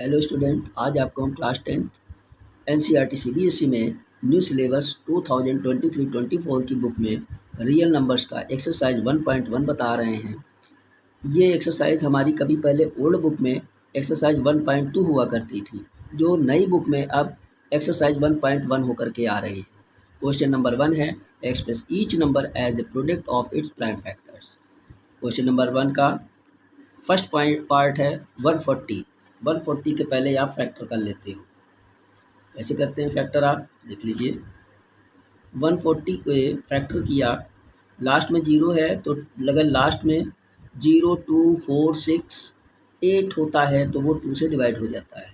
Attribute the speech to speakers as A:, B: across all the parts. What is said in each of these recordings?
A: Hello student, आज आपको हम क्लास 10th एनसीईआरटी सीबीएसई में न्यू सिलेबस 2023-24 की बुक में रियल नंबर्स का एक्सरसाइज 1.1 बता रहे हैं। ये एक्सरसाइज हमारी कभी पहले ओल्ड बुक में एक्सरसाइज 1.2 हुआ करती थी, जो नई बुक में अब एक्सरसाइज 1.1 होकर के आ रही है। क्वेश्चन नंबर 1 है, express each number as a product of its prime factors. Question number 1 का फर्स्ट पार्ट है 140। 140 के पहले आप फैक्टर कर लेते हो। कैसे करते हैं फैक्टर, आप देख लीजिए। 140 को फैक्टर किया, लास्ट में जीरो है तो अगर लास्ट में 0, 2, 4, 6, 8 होता है तो वो 2 से डिवाइड हो जाता है।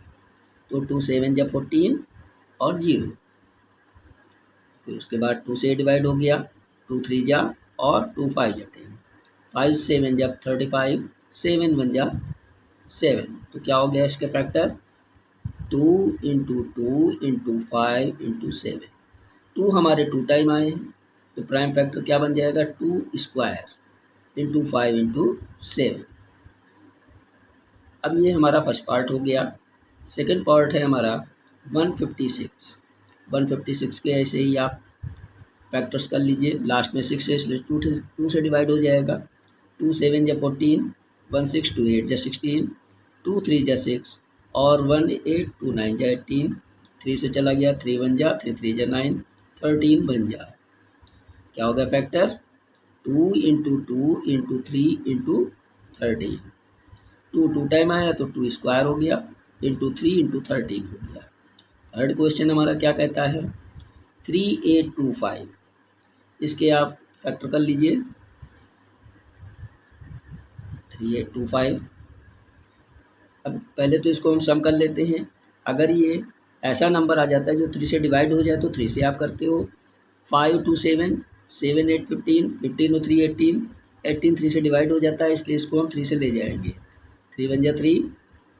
A: तो 2 7 जा 14 और 0, फिर उसके बाद 2 से डिवाइड हो गया, 2 3 जा और 2 5 जा 10, 5 7 जा 35, 7 1 जा 7। तो क्या हो गया इसके फैक्टर 2 इंटू 2 इंटू 5 इंटू 7। 2 हमारे 2 टाइम आए हैं तो प्राइम फैक्टर क्या बन जाएगा 2 स्क्वायर इंटू 5 इंटू 7। अब ये हमारा फर्स्ट पार्ट हो गया। सेकंड पार्ट है हमारा 156। 156 के ऐसे ही आप फैक्टर्स कर लीजिए, लास्ट में 6 है इसलिए 2 से डिवाइड हो जाएगा। 2 7 जा 14, 1 6 2 8 जा 16, 2 3 जा 6 और 1 8 2 9 जा 18, 3 से चला गया, 3 1 जा 3 3 जा 9, 13 बन जा। क्या हो गया factor 2 into 2 into 3 into 13। 2 2 time आया तो 2 स्क्वायर हो गया इंटू 3 इंटू 13 हो गया। थर्ड क्वेश्चन हमारा क्या कहता है 3825। इसके आप फैक्टर कर लीजिए 3825। अब पहले तो इसको हम सम कर लेते हैं। अगर ये ऐसा नंबर आ जाता है जो 3 से डिवाइड हो जाए तो 3 से आप करते हो। 5 2 7, 7 8 15, 15 और 3 18, 18 3 से डिवाइड हो जाता है इसलिए इसको हम 3 से ले जाएंगे। 3 1 जा 3,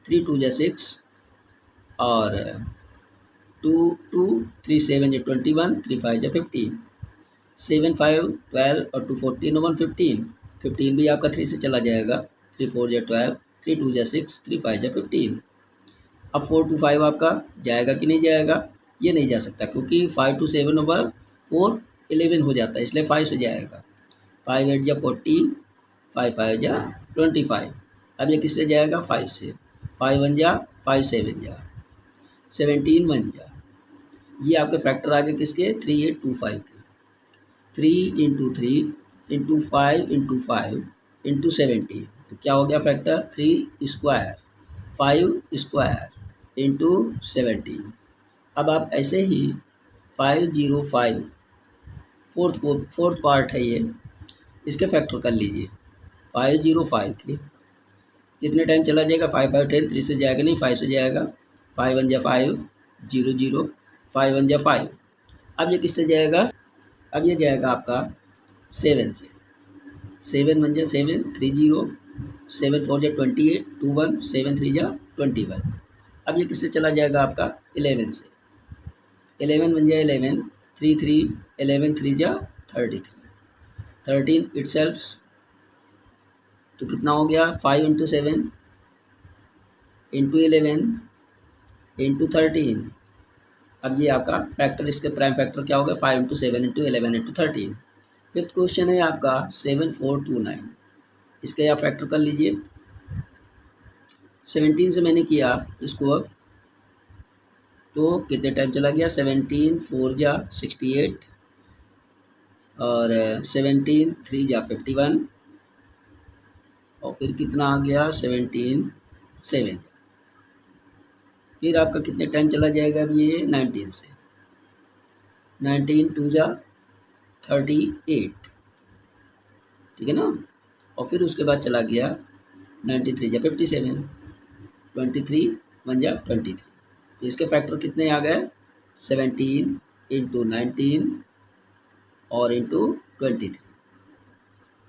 A: 3 2 जा 6 और 2 2 3 7 जा 21, 3 5 जा 15, 7 5 12 और 2 14 और 1 15। 15 भी आपका 3 से चला जाएगा, 3 4 जा 12, 3 2 जा 6, 3 5 जा 15। अब 4 2 5 आपका जाएगा कि नहीं जाएगा, ये नहीं जा सकता क्योंकि 5 2 7 ओवर 4 11 हो जाता है इसलिए 5 से जाएगा। 5 8 जा 40, 5 5 जा 25। अब ये किससे जाएगा 5 से। 5 1 जा 5 7 जा 17 1 जा। ये आपके फैक्टर आ गए किसके 3825 के। 3 इंटू 3 इंटू 5 इंटू 5 इंटू 70। तो क्या हो गया फैक्टर 3 स्क्वायर 5 स्क्वायर इंटू 17। अब आप ऐसे ही 505 फोर्थ पार्ट है ये, इसके फैक्टर कर लीजिए। 505 के कितने टाइम चला जाएगा 5 5 10, 3 से जाएगा नहीं 5 से जाएगा। 5 1 जा 5 0 0, 5 1 जा 5। अब ये किससे जाएगा, अब ये जाएगा आपका 7 से। 7 1 जा 7 3 0, 7 4 जा 28 2 1, 7 3 जा 21। अब ये किससे चला जाएगा आपका 11 से। 11 1 जा 11, 3 3, 11 3 जा 33, 13 इटसेल्फ। तो कितना हो गया 5 इंटू 7 इंटू 11 इंटू 13। अब ये आपका फैक्टर, इसके प्राइम फैक्टर क्या होगा 5 into 7 into 11 into 13। Fifth question है आपका 7429। इसके आप फैक्टर कर लीजिए। 17 से मैंने किया इसको, अब तो कितने टाइम चला गया 17 4 जा 68 और 17 3 जा 51 और फिर कितना आ गया 17 7। फिर आपका कितने टाइम चला जाएगा अब ये 19 से। 19 2 जा 38, ठीक है ना। और फिर उसके बाद चला गया 93 जा 57, 23 1 जा 23। तो इसके फैक्टर कितने आ गए 17 इंटू 19 और इंटू 23।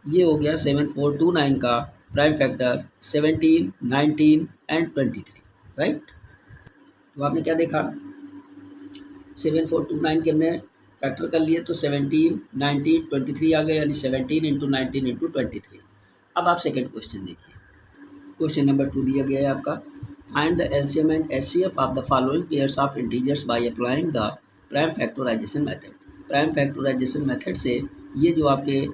A: ये हो गया 7429 का प्राइम फैक्टर 17 19 एंड 23, राइट। तो आपने क्या देखा 7429 के हमने फैक्टर कर लिए तो 17 19 23 आ गए, यानी 17 इंटू 19 इंटू 23। अब आप सेकेंड क्वेश्चन देखिए। क्वेश्चन नंबर 2 दिया गया है आपका find the LCM and HCF of the following pairs of integers by applying the prime factorisation method. Prime factorisation method से ये जो आपके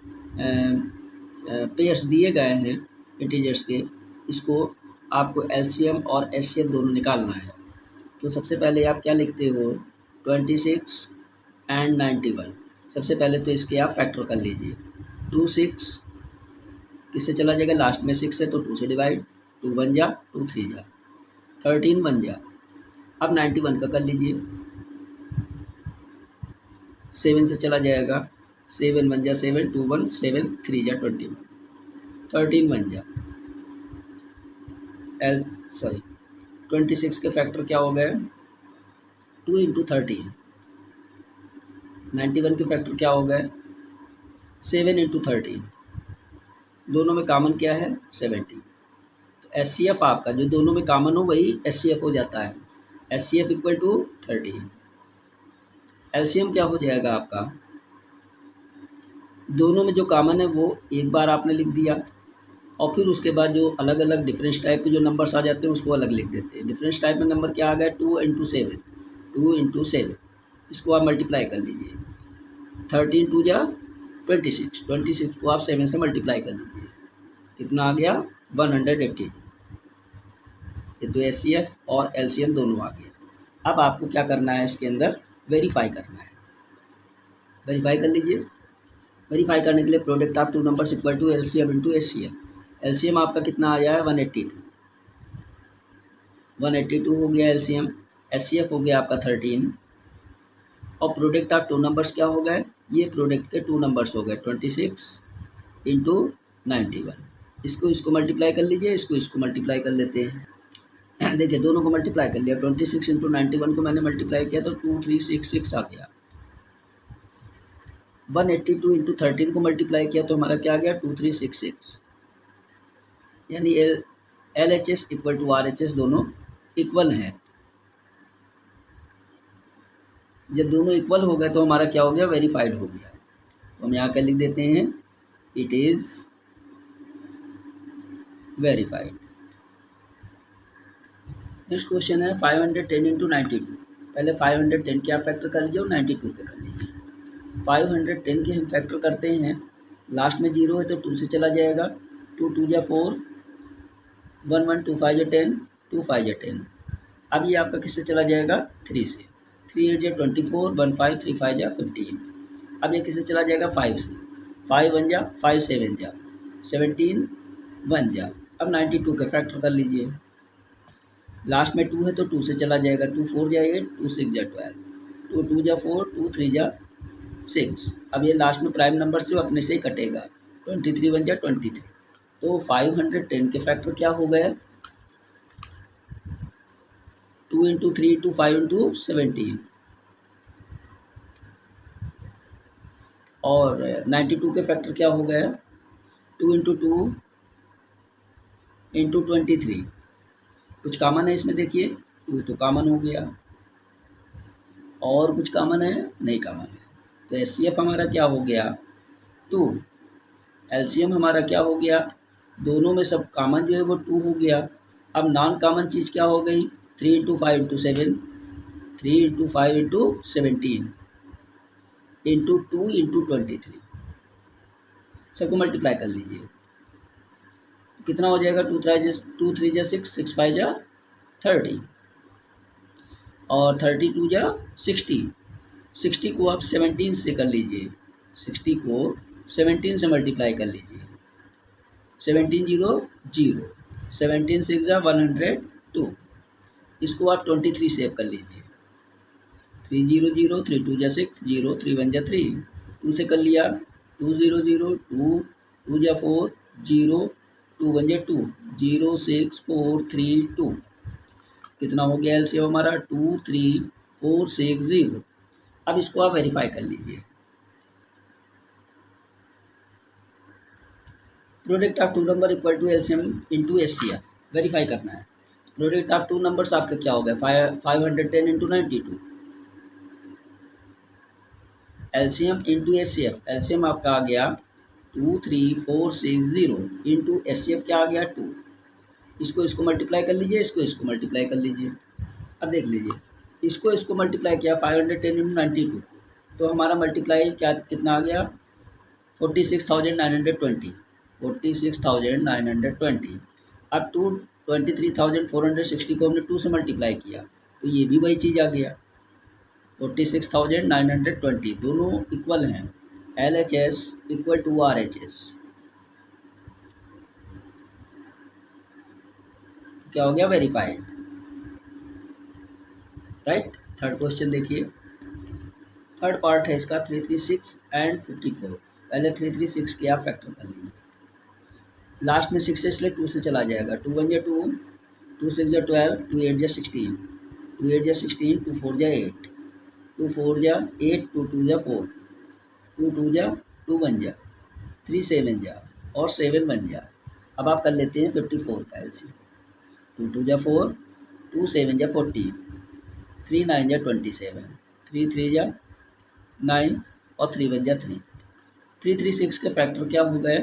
A: पेयर्स दिए गए हैं इंटीजर्स के, इसको आपको एलसीएम और एचसीएफ दोनों निकालना है। तो सबसे पहले आप क्या लिखते हो, 26 एंड 91। सबसे पहले तो इसके आप फैक्टर कर लीजिए। 26 किससे चला जाएगा, लास्ट में 6 है तो 2 से डिवाइड, 2 1 जा, 2 3 जा, 13 1 जा। अब 91 का कर लीजिए, 7 से चला जाएगा, 7 1 जा 7, 2 1 7 3 जा 21, 13 1 जा 26 के फैक्टर क्या हो गए, 2 × 13। 91 के फैक्टर क्या हो गए, 7 × 13। दोनों में कॉमन क्या है, 70। तो एचसीएफ आपका जो दोनों में कॉमन हो वही एचसीएफ हो जाता है। HCF equal to 13। एलसीएम क्या हो जाएगा आपका, दोनों में जो कॉमन है वो एक बार आपने लिख दिया, और फिर उसके बाद जो अलग अलग डिफरेंस टाइप के जो नंबर्स आ जाते हैं उसको अलग लिख देते हैं। डिफरेंस टाइप में नंबर क्या आ गया, 2 × 7, 2 × 7। इसको आप मल्टीप्लाई कर लीजिए, 13 2 जा 26, 26 को आप 7 से मल्टीप्लाई कर लीजिए, कितना आ गया, 180। ये तो एचसीएफ और एलसीएम दोनों आ गया। अब आपको क्या करना है, इसके अंदर वेरीफाई करना है। वेरीफाई कर लीजिए। वेरीफाई करने के लिए product of two numbers equal to LCM into HCF. LCM आपका कितना आया है, 182, 182 हो गया एलसीएम। एचसीएफ हो गया आपका 13, और प्रोडक्ट ऑफ टू नंबर्स क्या हो गए, ये प्रोडक्ट के टू नंबर्स हो गए, 26 × 91। इसको मल्टीप्लाई कर लीजिए, इसको मल्टीप्लाई कर लेते हैं। देखिए दोनों को मल्टीप्लाई कर लिया, 26 × 91 को मैंने मल्टीप्लाई किया तो 2366 आ गया। 182 × 13 को मल्टीप्लाई किया तो हमारा क्या आ गया, 2366। यानी LHS इक्वल टू RHS दोनों इक्वल हैं। जब दोनों इक्वल हो गए तो हमारा क्या हो गया, वेरीफाइड हो गया। तो हम यहाँ क्या लिख देते हैं, it is verified. Next question है 510 × 92। पहले 510 के आप फैक्टर कर लीजिए और 92 के कर लीजिए। 510 के हम फैक्टर करते हैं, लास्ट में 0 है तो 2 से चला जाएगा, 2 2 जा 4, 1 1 2 5 जा 10, 2 5 जा 10। अब ये आपका किससे चला जाएगा, 3 से, 3 8 जा 24, 1 5 3 5 जा 15। अब ये किससे चला जाएगा, 5 से, 5 1 जा 5 7 जा 17 1 जा। अब 92 के फैक्टर कर लीजिए, लास्ट में 2 है तो 2 से चला जाएगा, 2 4 जा 8, 2 6 जा 12, 2 2 जा 4, 2 3 जा 6। अब ये लास्ट में प्राइम नंबर से अपने से ही कटेगा, 23 1 जा 23। तो 510 के फैक्टर क्या हो गए, 2 × 3 × 5 × 17, और 92 के फैक्टर क्या हो गए, 2 × 2 × 23। कुछ कॉमन है इसमें, देखिए 2 तो कॉमन हो गया, और कुछ कॉमन है, नहीं कॉमन है। तो एचसीएफ हमारा क्या हो गया, 2। एलसीएम हमारा क्या हो गया, दोनों में सब कॉमन जो है वो 2 हो गया। अब नॉन कॉमन चीज़ क्या हो गई, 3 × 5 × 7, 3 × 5 × 17 × 2 × 23। सबको मल्टीप्लाई कर लीजिए, कितना हो जाएगा, 2 3 जा 6, 6 5 जा 30, और 32 जा 60। 60 को आप 17 से कर लीजिए, 60 को 17 से मल्टीप्लाई कर लीजिए, 17 0 0, 17 6 जा 102। इसको आप 23 सेव कर लीजिए, 3 0 0, 3 2 जा 6 0, 3 1 जा 3, 2 से कर लिया, 2 0 0, 2 2 जा 4 0, 2 1 जा 2, 0 6 4 3 2। कितना हो गया एलसीएम हमारा, 2 3 4 6 0। अब इसको आप वेरीफाई कर लीजिए। Product of two number equal to LCM into HCF, verify करना है। प्रोडक्ट ऑफ टू नंबर्स आपका क्या हो गया, 510 × 92। एलसीएम इंटू एचसीएफ, एलसीएम आपका आ गया 2 3 4 6 0 इंटू एचसीएफ क्या आ गया, 2। इसको मल्टीप्लाई कर लीजिए, इसको मल्टीप्लाई कर लीजिए। अब देख लीजिए, इसको मल्टीप्लाई किया 510 इंटू 92, तो हमारा मल्टीप्लाई क्या कितना आ गया 46,920, 46,920। अब 23,460 को हमने 2 से मल्टीप्लाई किया तो ये भी वही चीज़ आ गया 46,920, दोनों इक्वल हैं। LHS इक्वल टू RHS, क्या हो गया वेरीफाइड, राइट। थर्ड क्वेश्चन देखिए, थर्ड पार्ट है इसका 336 एंड 54। पहले 336 के आप फैक्टर कर लीजिए, लास्ट में 6 से इसलिए 2 से चला जाएगा, 2 1 2, 2 6 12, 2 8 16, 2 8 16, 2 4 8, 2 4 8, 2 2 4, 2 2 2 1 3 7 और 7 1। अब आप कर लेते हैं 54 का एलसीएम, 2 2 4, 2 7 14, 3 9 27, 3 3 9 और 3 1 3। 336 के फैक्टर क्या हो गए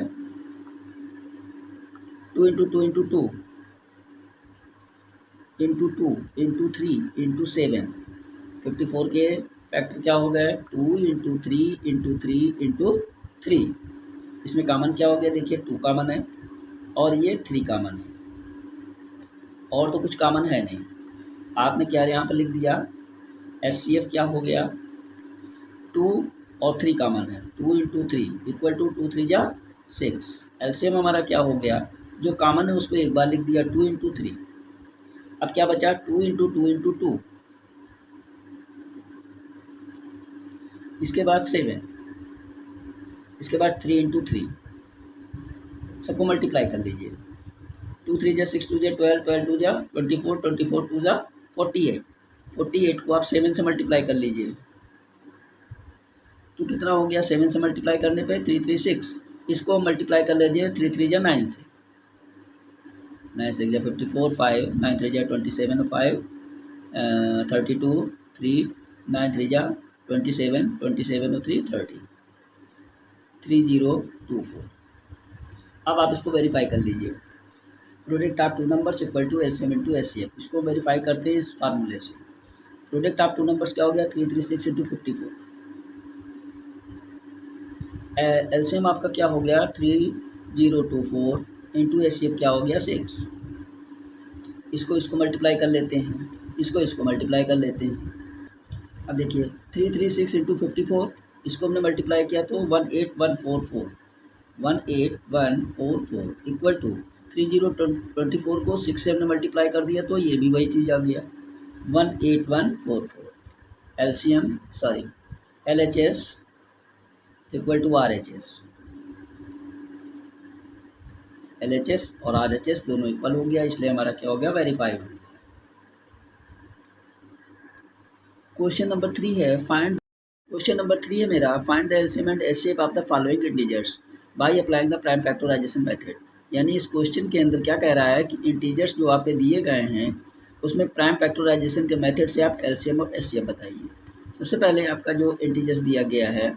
A: 2 into 2 into 2 into 2 into 3 into 7। 54 के फैक्टर क्या हो गए 2 इंटू 3 इंटू 3 इंटू 3। इसमें कॉमन क्या हो गया देखिए 2 कॉमन है और ये 3 कॉमन है, और तो कुछ कॉमन है नहीं। आपने क्या यहाँ पर लिख दिया HCF क्या हो गया 2 और 3 कॉमन है, 2 इंटू 3 इक्वल टू 2 3 6। एलसीएम हमारा क्या हो गया, जो कॉमन है उसको एक बार लिख दिया 2 इंटू 3। अब क्या बचा 2 इंटू 2 इंटू 2, इसके बाद 7, इसके बाद 3 इंटू 3, सबको मल्टीप्लाई कर लीजिए। 2 3 6 2 12, 12 2 24, 24 2 48, 48 को आप 7 से मल्टीप्लाई कर लीजिए तो कितना हो गया 7 से मल्टीप्लाई करने पे 336। इसको मल्टीप्लाई कर लीजिए 3 3 9 से, 9 6 54, 5 9 3 27, 5 32, 3 9 3 27, 27 और 3 30, 3024। अब आप इसको वेरीफाई कर लीजिए, product of two numbers equal to LCM into HCF. इसको वेरीफाई करते हैं इस फार्मूले से। प्रोडक्ट ऑफ टू नंबर्स क्या हो गया 336 इंटू 54। एलसीएम आपका क्या हो गया 3024 इंटू एचसीएफ क्या हो गया 6। इसको मल्टीप्लाई कर लेते हैं, इसको मल्टीप्लाई कर लेते हैं। अब देखिए 336 इंटू 54, इसको हमने मल्टीप्लाई किया तो 18144, 18144 इक्वल टू 3024 को 6 से हमने मल्टीप्लाई कर दिया तो ये भी वही चीज़ आ गया 18144। LCM sorry LHS equal to RHS, LHS और आरएचएस दोनों इक्वल हो गया, इसलिए हमारा क्या हो गया वेरीफाई हो गया। क्वेश्चन नंबर 3 है फाइंड, क्वेश्चन नंबर 3 है मेरा find the LCM and HCF of the following integers by applying the prime factorisation method. यानी इस क्वेश्चन के अंदर क्या कह रहा है कि इंटीजर्स जो आपके दिए गए हैं उसमें प्राइम फैक्टराइजेशन के मेथड से आप एलसीएम और एचसीएफ बताइए। सबसे पहले आपका जो इंटीजर्स दिया गया है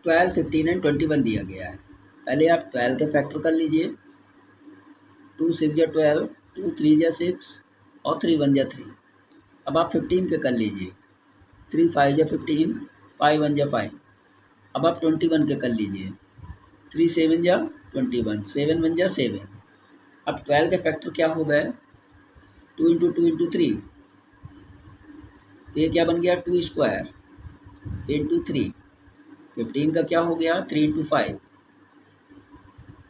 A: 12, 15 एंड 21 दिया गया है। पहले आप 12 के फैक्टर कर लीजिए, 2 6 12, 2 3 6 और 3 1 3। अब आप 15 के कर लीजिए, 3 5 15, 5 1 5। अब आप 21 के कर लीजिए, 3 7 21, 7 1 7। अब 12 के फैक्टर क्या हो गए 2 इंटू 2 इंटू 3, तो ये क्या बन गया 2 स्क्वायर इंटू 3। 15 का क्या हो गया 3 इंटू 5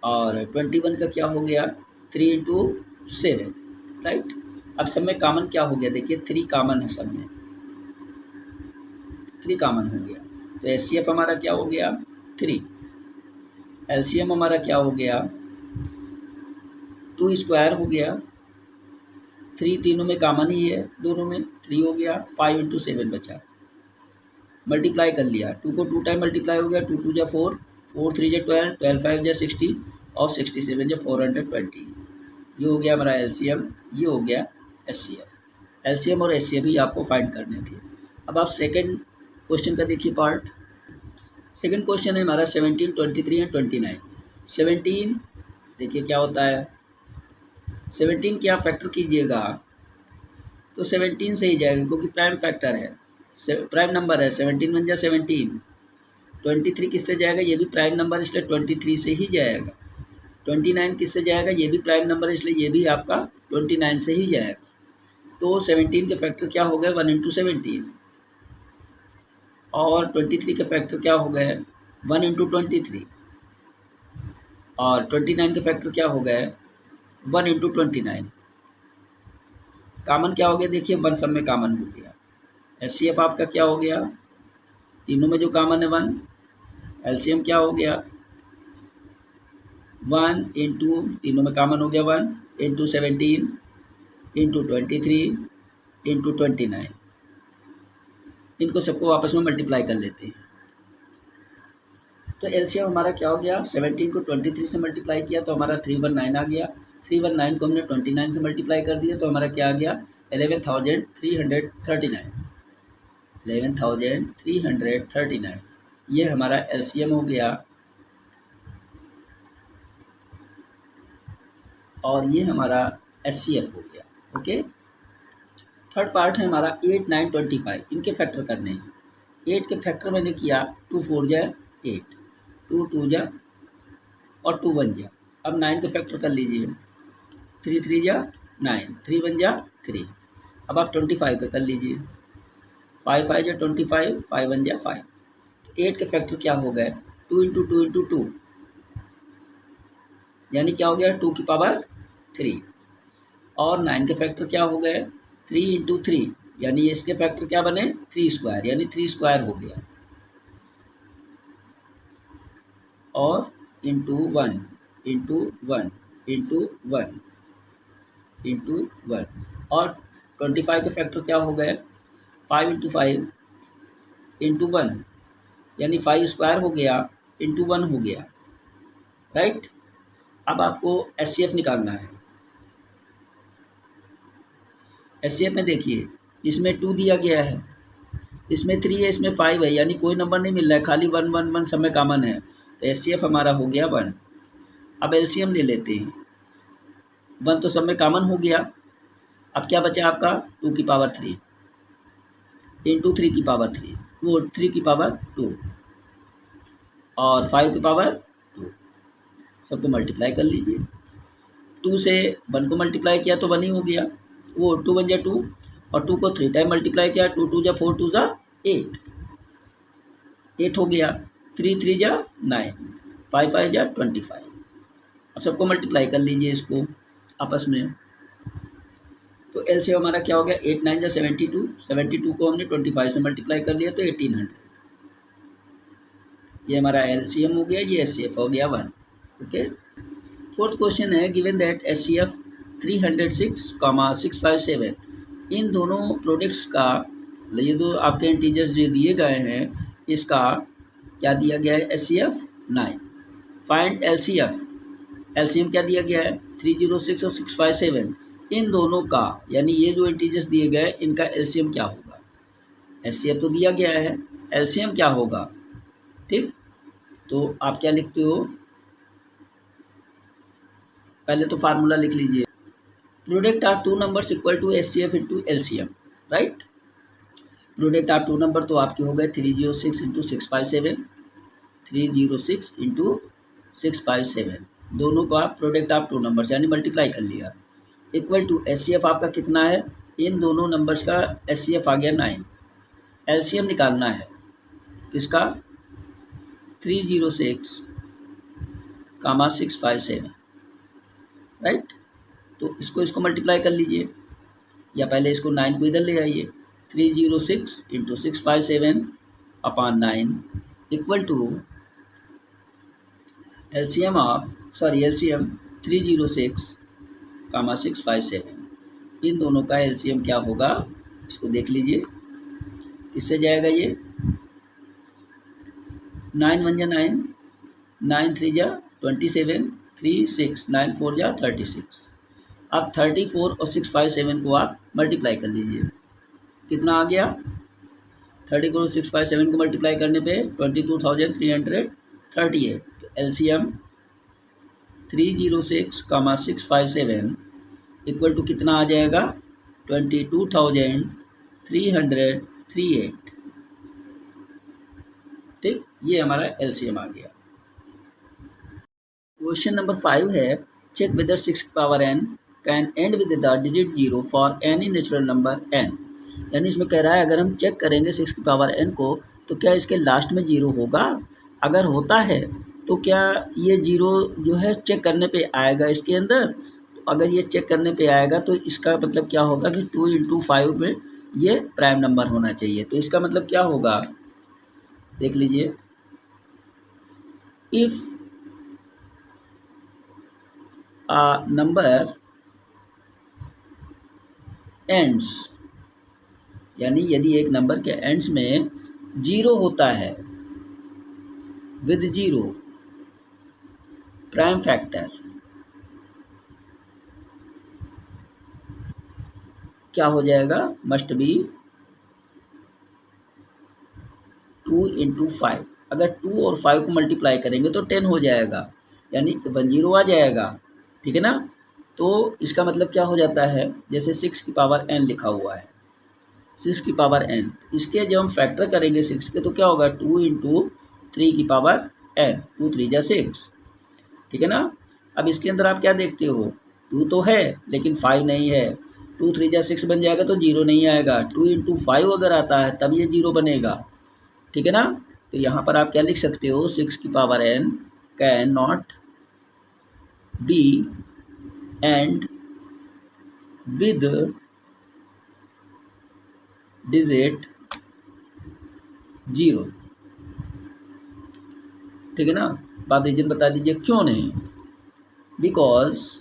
A: और 21 का क्या हो गया 3 इंटू 7, राइट। अब सब में कॉमन क्या हो गया देखिए 3 कॉमन है, सब में 3 कॉमन हो गया तो एचसीएफ हमारा क्या हो गया 3। एलसीएम हमारा क्या हो गया 2 स्क्वायर हो गया, 3 तीनों में कॉमन ही है, दोनों में 3 हो गया, 5 इंटू 7 बचा, मल्टीप्लाई कर लिया, 2 को 2 टाइम मल्टीप्लाई हो गया, 2 2 4, 4 3 12, 12 5 60 और 67 420। ये हो गया हमारा एलसीएम, ये हो गया एचसीएफ। एलसीएम और एचसीएफ ही आपको फाइंड करने थे। अब आप सेकंड क्वेश्चन का देखिए पार्ट। सेकंड क्वेश्चन है हमारा 17, 23 एंड 29। 17 देखिए क्या होता है 17 की आप फैक्टर कीजिएगा तो 17 से ही जाएगा, क्योंकि प्राइम फैक्टर है, प्राइम नंबर है। 17 बन जाए 17। 23 किससे जाएगा, ये भी प्राइम नंबर, इसलिए 23 से ही जाएगा। 29 किससे जाएगा, ये भी प्राइम नंबर, इसलिए ये भी आपका 29 से ही जाएगा। तो 17 के फैक्टर क्या हो गए, 1 इंटू 17, और 23 के फैक्टर क्या हो गए, 1 इंटू 23, और 29 के फैक्टर क्या हो गए, 1 इंटू 29। कॉमन क्या हो गया, देखिए 1 सब में कॉमन हो गया। एचसीएफ आपका क्या हो गया, तीनों में जो कॉमन है 1। एलसीएम क्या हो गया, 1 इंटू, तीनों में कॉमन हो गया 1 इंटू 17 इंटू 23 इंटू 29। इनको सबको आपस में मल्टीप्लाई कर लेते हैं। तो एलसीएम हमारा क्या हो गया, 17 को 23 से मल्टीप्लाई किया तो हमारा 319 आ गया। 319 को हमने 29 से मल्टीप्लाई कर दिया तो हमारा क्या आ गया, 11,339। 11,339 ये हमारा एलसीएम हो गया। और ये हमारा एचसीएफ हो गया। ओके, थर्ड पार्ट है हमारा 8, 9, 25। इनके फैक्टर करने हैं। 8 के फैक्टर मैंने किया, 2 4 जा 8, 2 2 जा और 2 1 जा। अब 9 के फैक्टर कर लीजिए, 3 3 जा 9, 3 1 जा 3। अब आप 25 का कर लीजिए, 5 5 जा 25, 5 1 जा 5। 8 के फैक्टर क्या हो गए, 2 इंटू 2 इंटू 2, यानी क्या हो गया, 2 की पावर 3। और 9 के फैक्टर क्या हो गए, 3 इंटू 3, यानी इसके फैक्टर क्या बने, 3 स्क्वायर, यानी 3 स्क्वायर हो गया। और इंटू 1 इंटू 1 इंटू 1 इंटू 1। और 25 के फैक्टर क्या हो गए, 5 इंटू 5 इंटू 1, यानी 5 स्क्वायर हो गया इंटू 1 हो गया, राइट। अब आपको एचसीएफ निकालना है। एचसीएफ में देखिए, इसमें 2 दिया गया है, इसमें 3 है, इसमें 5 है, यानी कोई नंबर नहीं मिल रहा है, खाली 1 1 1 सब में कॉमन है। तो एचसीएफ हमारा हो गया 1। अब एलसीएम ले लेते हैं। 1 तो सब में कॉमन हो गया। अब क्या बचा आपका, 2 की पावर 3 इंटू 3 की पावर 3, वो 3 की पावर 2 और 5 की पावर 2। सबको मल्टीप्लाई कर लीजिए। 2 से 1 को मल्टीप्लाई किया तो 1 ही हो गया, वो 2 1 जा 2, और 2 को 3 टाइम मल्टीप्लाई किया, 2 2 जा 4, 2 जा 8, 8 हो गया। 3 3 जा 9, 5 5 जा 25। अब सबको मल्टीप्लाई कर लीजिए इसको आपस में। तो एल से हमारा क्या हो गया, 8 9 जा 72, 72 को हमने 25 से मल्टीप्लाई कर दिया तो 1800। ये हमारा एलसीएम हो गया, ये एचसीएफ हो गया 1। ओके, फोर्थ क्वेश्चन है, गिवन दैट एचसीएफ 306,657, इन दोनों प्रोडक्ट्स का, ये दो आपके इंटीजर्स जो दिए गए हैं, इसका क्या दिया गया है, एचसीएफ 9। फाइंड एलसीएफ, एलसीएम क्या दिया गया है, 306 और 657, इन दोनों का, यानी ये जो इंटीजर्स दिए गए इनका एलसीएम क्या होगा। एचसीएफ तो दिया गया है, एलसीएम क्या होगा, ठीक। तो आप क्या लिखते हो, पहले तो फार्मूला लिख लीजिए, product of 2 numbers equal to HCF into LCM, right. Product of 2 number तो आपके हो गए 306 इंटू 657, 306 इंटू 657, दोनों का प्रोडक्ट ऑफ 2 नंबर्स यानी मल्टीप्लाई कर लिया, इक्वल टू एचसीएफ आपका कितना है, इन दोनों नंबर्स का एचसीएफ आ गया 9। एलसीएम निकालना है किसका, 306, 657, राइट। तो इसको मल्टीप्लाई कर लीजिए, या पहले इसको 9 को इधर ले आइए, 306 into 657 upon 9 equal to LCM 306, 657, इन दोनों का एलसीएम क्या होगा, इसको देख लीजिए, किससे जाएगा ये, 9 1 जा 9, 9 3 जा 27, 3 6 9 4 जा 36। अब 34 और 657 को आप मल्टीप्लाई कर लीजिए, कितना आ गया, 34 और 657 को मल्टीप्लाई करने पे 22,338। तो एलसीएम 306, 657 इक्वल टू कितना आ जाएगा 22,338। ठीक, ये हमारा एलसीएम आ गया। क्वेश्चन नंबर 5 है, check whether 6 power n can end with the digit 0 for any natural number n। यानी इसमें कह रहा है अगर हम चेक करेंगे 6 की पावर n को तो क्या इसके लास्ट में 0 होगा। अगर होता है तो क्या ये 0 जो है चेक करने पे आएगा इसके अंदर। तो अगर ये चेक करने पे आएगा तो इसका मतलब क्या होगा कि 2 × 5 में ये प्राइम नंबर होना चाहिए। तो इसका मतलब क्या होगा, देख लीजिए, इफ़ नंबर एंड्स, यानी यदि एक नंबर के एंड्स में 0 होता है विद 0 प्राइम फैक्टर, क्या हो जाएगा, मस्ट बी 2 × 5। अगर 2 और 5 को मल्टीप्लाई करेंगे तो 10 हो जाएगा, यानी 10 आ जाएगा। ठीक है ना। तो इसका मतलब क्या हो जाता है, जैसे 6 की पावर n लिखा हुआ है, 6 की पावर n, इसके जब हम फैक्टर करेंगे 6 के तो क्या होगा 2 × 3 की पावर n, 2 3 जा 6। ठीक है ना। अब इसके अंदर आप क्या देखते हो, 2 तो है लेकिन 5 नहीं है, 2 3 जा 6 बन जाएगा तो 0 नहीं आएगा। 2 × 5 अगर आता है तब ये 0 बनेगा। ठीक है ना। तो यहाँ पर आप क्या लिख सकते हो, 6 की power n can not be and with digit 0। ठीक है ना। आप रीजन बता दीजिए क्यों नहीं, because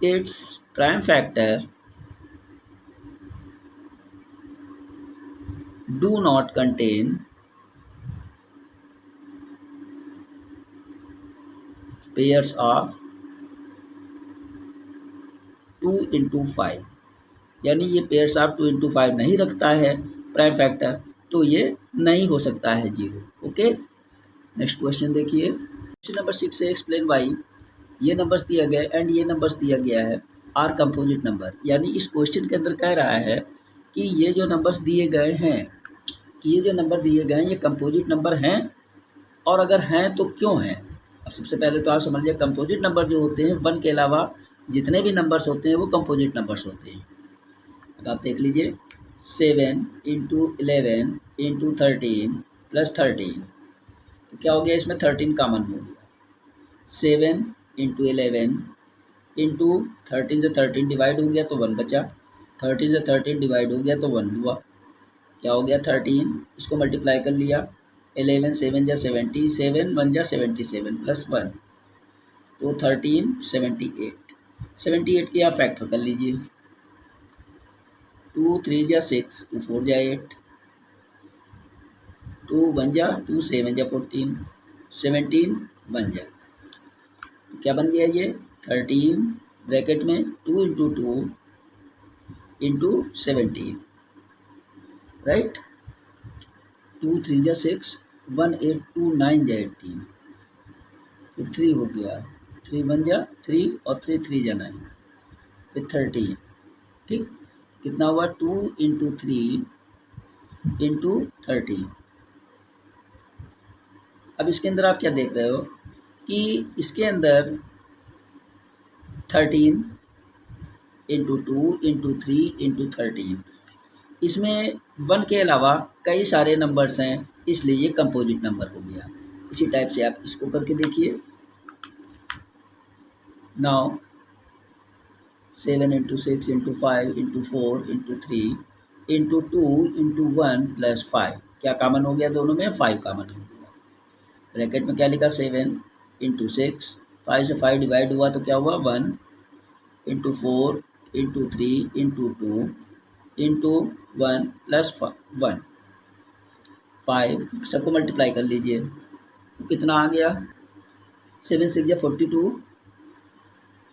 A: its prime factor do not contain pairs of 2 × 5, यानी ये पेयर्स ऑफ 2 × 5 नहीं रखता है प्राइम फैक्टर, तो ये नहीं हो सकता है 0। ओके, नेक्स्ट क्वेश्चन देखिए। क्वेश्चन नंबर 6 से एक्सप्लेन वाई, ये नंबर्स दिया गया एंड ये नंबर्स दिया गया है आर कंपोजिट नंबर। यानी इस क्वेश्चन के अंदर कह रहा है कि ये जो नंबर्स दिए गए हैं, ये जो नंबर दिए गए हैं ये कंपोजिट नंबर हैं, और अगर हैं तो क्यों हैं। अब सबसे पहले तो आप समझ लीजिए कंपोजिट नंबर जो होते हैं 1 के अलावा जितने भी नंबर्स होते हैं वो कंपोजिट नंबर्स होते हैं। अब आप देख लीजिए 7 × 11 × 13 + 13, तो क्या हो गया, इसमें 13 कॉमन हो गया। 7 × 11 × 13 से 13 डिवाइड हो गया तो 1 बचा, 13 से 13 डिवाइड हो गया तो 1 हुआ, क्या हो गया 13, इसको मल्टीप्लाई कर लिया, 11 7 जा 70, 7 1 जा 77 + 1, तो 13 78। 78 की आप फैक्टर कर लीजिए, 2 3 जा 6, 2 4 जा 8, 2 1 जा 2, 7 जा 14, 17 1 जा, तो क्या बन गया ये 13 ब्रैकेट में 2 × 2 × 17, राइट। 2 3 जा 6, 1 8 2 9 जा 18, फिर 3 हो गया, 3 1 जा 3 और 3 3 जा 9, फिर 13। ठीक, कितना हुआ 2 × 3 × 13। अब इसके अंदर आप क्या देख रहे हो कि इसके अंदर 13 × 2 × 3 × 13, इसमें 1 के अलावा कई सारे नंबर्स हैं, इसलिए ये कंपोजिट नंबर हो गया। इसी टाइप से आप इसको करके देखिए। नाउ 7 × 6 × 5 × 4 × 3 × 2 × 1 + 5, क्या कॉमन हो गया दोनों में, 5 कॉमन हो गया। ब्रैकेट में क्या लिखा 7 × 6, 5 से 5 डिवाइड हुआ तो क्या हुआ 1 × 4 × 3 × 2 × 1 + 1, 5, सबको मल्टीप्लाई कर लीजिए तो कितना आ गया, 7 6 जा 42,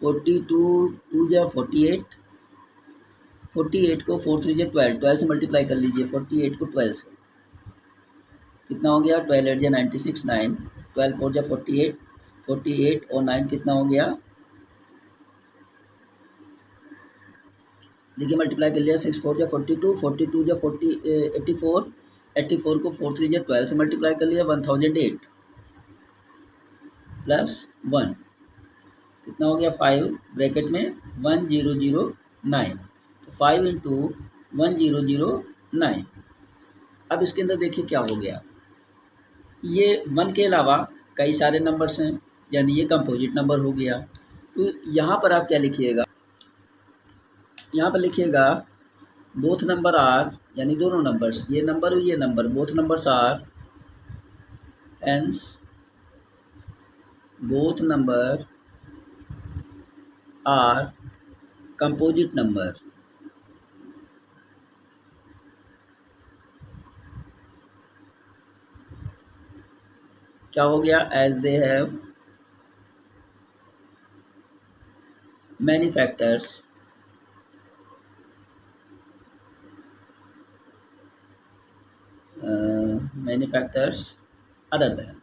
A: 42 2 जा 48, 48 को 4 3 जा 12, 12 से मल्टीप्लाई कर लीजिए 48 को 12 से, कितना हो गया 12 8 जा 96 9, 12 4 जा 48, 48 और 9 कितना हो गया देखिए मल्टीप्लाई कर लिया, 6 4 जा 42, 42 जा 84, 84 को 4 3 जा 12 से मल्टीप्लाई कर लिया, 1008 प्लस 1 कितना हो गया 5 ब्रैकेट में 1009, तो 5 इंटू 1009। अब इसके अंदर देखिए क्या हो गया, ये 1 के अलावा कई सारे नंबर्स हैं, यानी ये कंपोजिट नंबर हो गया। तो यहाँ पर आप क्या लिखिएगा, यहाँ पर लिखिएगा बोथ नंबर आर, यानी दोनों नंबर्स, ये नंबर और ये number, both numbers are, hence both number are composite number. क्या हो गया, as they have many factors other than,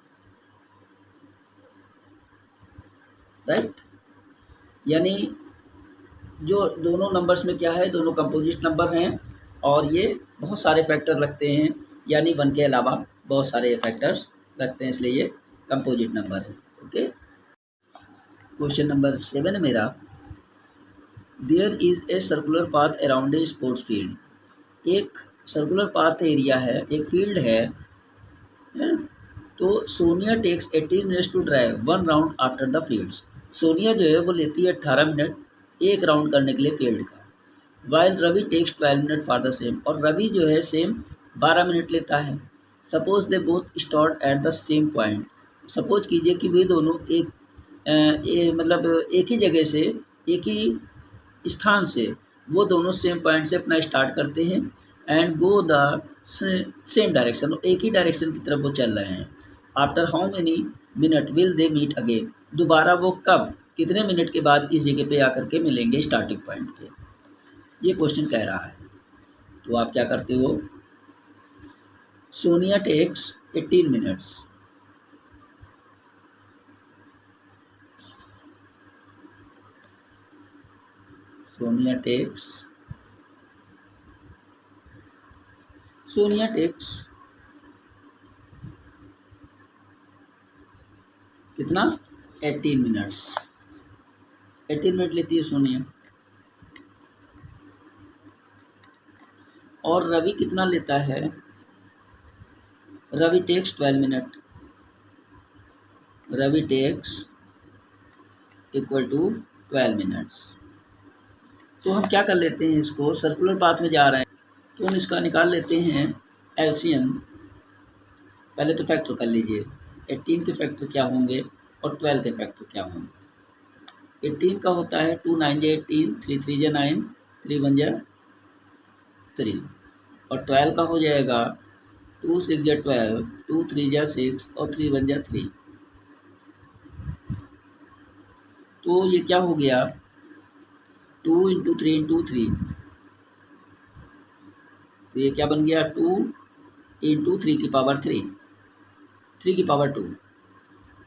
A: right. यानी जो दोनों नंबर्स में क्या है, दोनों कंपोजिट नंबर हैं और ये बहुत सारे फैक्टर रखते हैं, यानी 1 के अलावा बहुत सारे फैक्टर्स रखते हैं, इसलिए ये कंपोजिट नंबर है। ओके, क्वेश्चन नंबर 7 है मेरा, there is a circular path around a sports field. एक सर्कुलर पाथ एरिया है, एक फील्ड है, तो Sonia takes 18 minutes to drive 1 round after the fields. Sonia जो है वो लेती है 18 मिनट एक राउंड करने के लिए फील्ड का, while Ravi takes 12 minute for the same, और रवि जो है सेम 12 मिनट लेता है। Suppose they both start at the same point. Suppose कीजिए कि वे दोनों मतलब एक ही जगह से, एक ही स्थान से वो दोनों सेम पॉइंट से अपना स्टार्ट करते हैं and go the same direction, एक ही डायरेक्शन की तरफ वो चल रहे हैं। After how many minute will they meet again, दोबारा वो कब, कितने मिनट के बाद इस जगह पे आकर के मिलेंगे स्टार्टिंग पॉइंट पे, ये क्वेश्चन कह रहा है। तो आप क्या करते हो, Sonia takes 18 minutes, Sonia takes कितना 18 मिनट्स, 18 मिनट लेती है सोनिया। और रवि कितना लेता है, Ravi takes 12 minute, Ravi takes equal to 12 minutes. तो हम क्या कर लेते हैं, इसको सर्कुलर पाथ में जा रहे हैं तो हम इसका निकाल लेते हैं एलसीएम। पहले तो फैक्टर कर लीजिए, 18 के फैक्टर क्या होंगे और 12 के फैक्टर क्या होंगे। 18 का होता है 2 9 जा 18, 3 3 जा 9, 3 1 जा 3, और 12 का हो जाएगा 2 6 जा 12, 2 3 जा 6 और 3 1 जा 3। तो ये क्या हो गया, 2 इंटू 3 इंटू 3, तो ये क्या बन गया 2 इंटू 3 की पावर 3, 3 की पावर 2,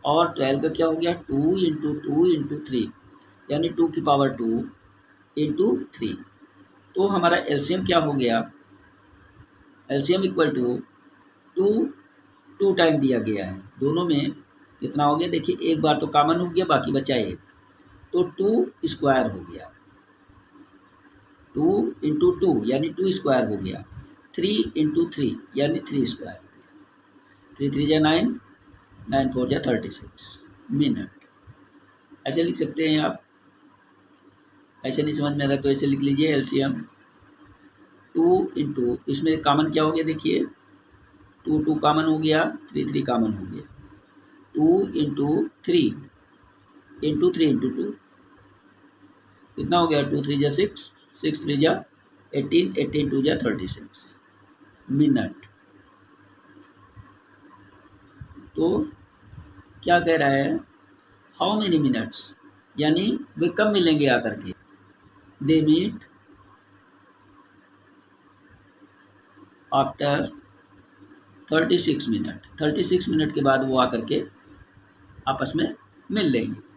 A: और 12 का क्या हो गया 2 इंटू 3, यानी 2 की पावर 2 इंटू 3। तो हमारा एलसीएम क्या हो गया, एलसीएम इक्वल टू 2 टाइम दिया गया है, दोनों में कितना हो गया, देखिए एक बार तो कॉमन हो गया, बाकी बचा एक, तो 2 स्क्वायर हो गया, 2 इंटू 2 यानी 2 स्क्वायर हो गया, 3 इंटू 3 यानी 3 स्क्वायर हो गया, 3 3 जा 9, 9 4 जा 36 मिनट। ऐसे लिख सकते हैं आप, ऐसे नहीं समझ में आ रहा तो ऐसे लिख लीजिए एलसीएम 2 इंटू, इसमें कॉमन क्या हो गया, देखिए 2 2 कॉमन हो गया, 3 3 कॉमन हो गया, 2 इंटू 3 इंटू 3 इंटू 2 कितना हो गया, 2 3 जा 6, 6 3 जा 18, 18 2 जा 36 मिनट। तो क्या कह रहा है, हाउ मेनी मिनट्स, यानी वे कब मिलेंगे आकर के, they meet after 36 minute, 36 minute के बाद वो आकर के आपस में मिल लेंगे।